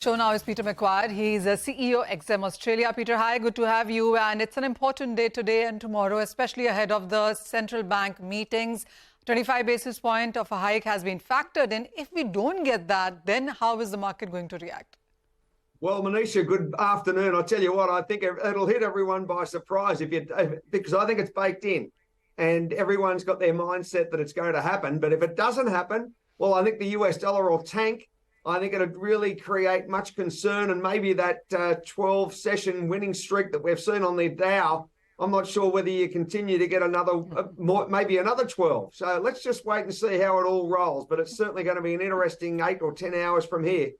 Show now is Peter McGuire. He's a CEO XM Australia. Peter, hi, good to have you. And it's an important day today and tomorrow, especially ahead of the central bank meetings. 25 basis point of a hike has been factored in. If we don't get that, then how is the market going to react? Well, Manisha, good afternoon. I'll tell you what, I think it'll hit everyone by surprise because I think it's baked in and everyone's got their mindset that it's going to happen. But if it doesn't happen, well, I think the US dollar will tank. I think it'd really create much concern, and maybe that 12-session winning streak that we've seen on the Dow, I'm not sure whether you continue to get maybe another 12. So let's just wait and see how it all rolls. But it's certainly going to be an interesting 8 or 10 hours from here.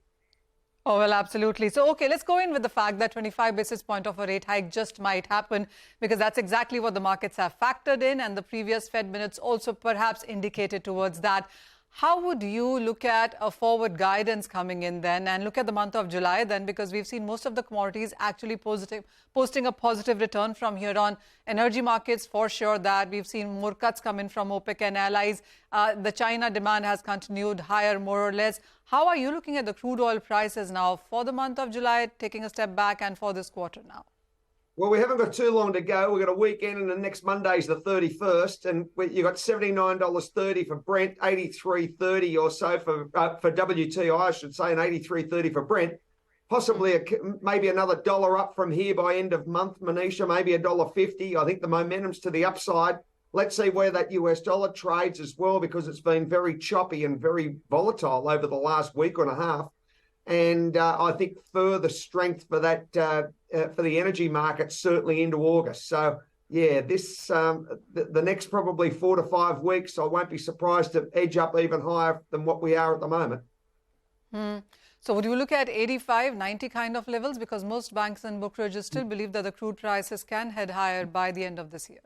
Oh, well, absolutely. So, okay, let's go in with the fact that 25 basis point of a rate hike just might happen, because that's exactly what the markets have factored in, and the previous Fed minutes also perhaps indicated towards that. How would you look at a forward guidance coming in then, and look at the month of July then, because we've seen most of the commodities actually posting a positive return from here on. Energy markets, for sure, that we've seen more cuts come in from OPEC and allies. The China demand has continued higher, more or less. How are you looking at the crude oil prices now for the month of July, taking a step back, and for this quarter now? Well, we haven't got too long to go. We've got a weekend, and the next Monday's the 31st, and you've got $79.30 for Brent, $83.30 or so for WTI, I should say, and $83.30 for Brent. Possibly maybe another $1 up from here by end of month, Manisha, maybe $1.50. I think the momentum's to the upside. Let's see where that US dollar trades as well, because it's been very choppy and very volatile over the last week and a half. And I think further strength for that for the energy market certainly into August. So yeah, this the next probably 4 to 5 weeks, I won't be surprised to edge up even higher than what we are at the moment. So would you look at 85, 90 kind of levels, because most banks and brokerages still believe that the crude prices can head higher by the end of this year?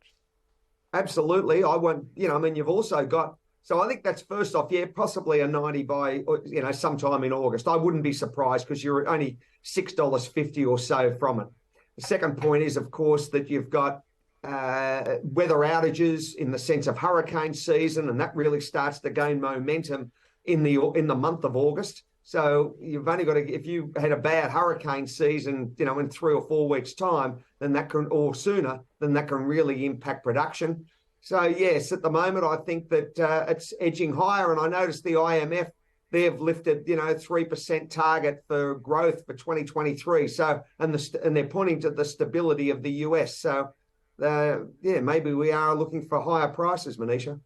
Absolutely, I won't. I mean, you've also got. So I think that's first off, yeah, possibly a 90 by, sometime in August. I wouldn't be surprised, because you're only $6.50 or so from it. The second point is, of course, that you've got weather outages in the sense of hurricane season, and that really starts to gain momentum in the month of August. So you've only got to, if you had a bad hurricane season, in 3 or 4 weeks' time, then that can, or sooner, then that can really impact production. So, yes, at the moment, I think that it's edging higher. And I noticed the IMF, they've lifted, 3% target for growth for 2023. So, and they're pointing to the stability of the US. So, maybe we are looking for higher prices, Manisha.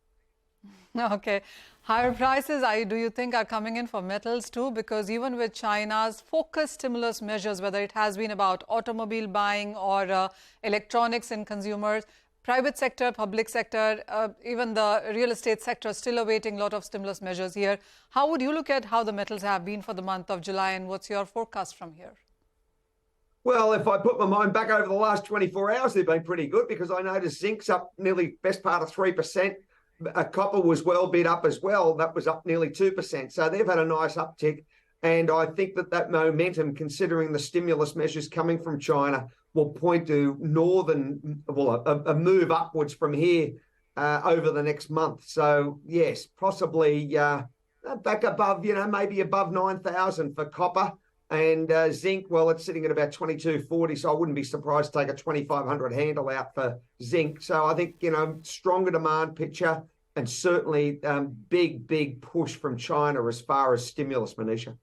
Okay. Higher prices, do you think, are coming in for metals too? Because even with China's focused stimulus measures, whether it has been about automobile buying or electronics and consumers, private sector, public sector, even the real estate sector still awaiting a lot of stimulus measures here. How would you look at how the metals have been for the month of July, and what's your forecast from here? Well, if I put my mind back over the last 24 hours, they've been pretty good, because I noticed zinc's up nearly best part of 3%. Copper was well bid up as well. That was up nearly 2%. So they've had a nice uptick. And I think that momentum, considering the stimulus measures coming from China, will point to a move upwards from here over the next month. So, yes, possibly back above, maybe above 9,000 for copper. And zinc, well, it's sitting at about 22.40, so I wouldn't be surprised to take a 2,500 handle out for zinc. So I think, stronger demand picture, and certainly big push from China as far as stimulus, Manisha.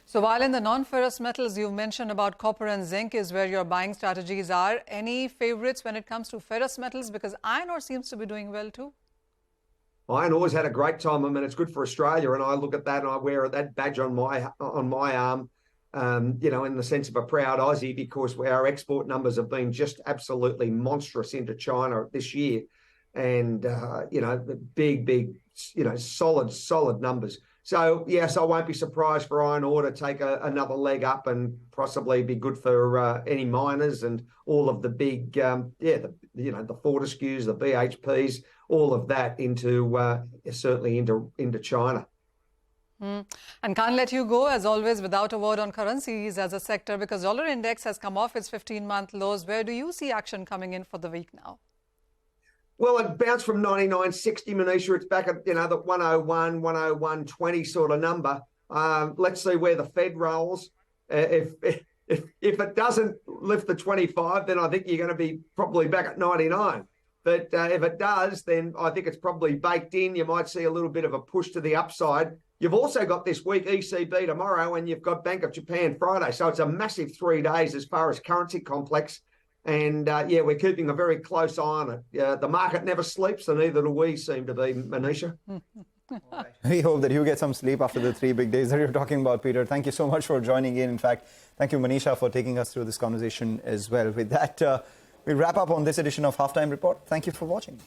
So while in the non-ferrous metals, you've mentioned about copper and zinc is where your buying strategies are. Any favorites when it comes to ferrous metals? Because iron ore seems to be doing well too. Iron ore's had a great time. I mean, it's good for Australia, and I look at that and I wear that badge on my arm, in the sense of a proud Aussie, because our export numbers have been just absolutely monstrous into China this year, and big, solid numbers. So, yes, I won't be surprised for iron ore to take another leg up and possibly be good for any miners and all of the big, the Fortescues, the BHPs, all of that certainly into China. And can't let you go, as always, without a word on currencies as a sector, because dollar index has come off its 15-month lows. Where do you see action coming in for the week now? Well, it bounced from 99.60, Manisha. It's back at, the 101, 101.20 sort of number. Let's see where the Fed rolls. If it doesn't lift the 25, then I think you're going to be probably back at 99. But if it does, then I think it's probably baked in. You might see a little bit of a push to the upside. You've also got this week ECB tomorrow, and you've got Bank of Japan Friday. So it's a massive 3 days as far as currency complex. And yeah, we're keeping a very close eye on it. The market never sleeps, and neither do we seem to be, Manisha. We hope that you get some sleep after the 3 big days that you're talking about, Peter. Thank you so much for joining in. In fact, thank you, Manisha, for taking us through this conversation as well. With that, we wrap up on this edition of Halftime Report. Thank you for watching.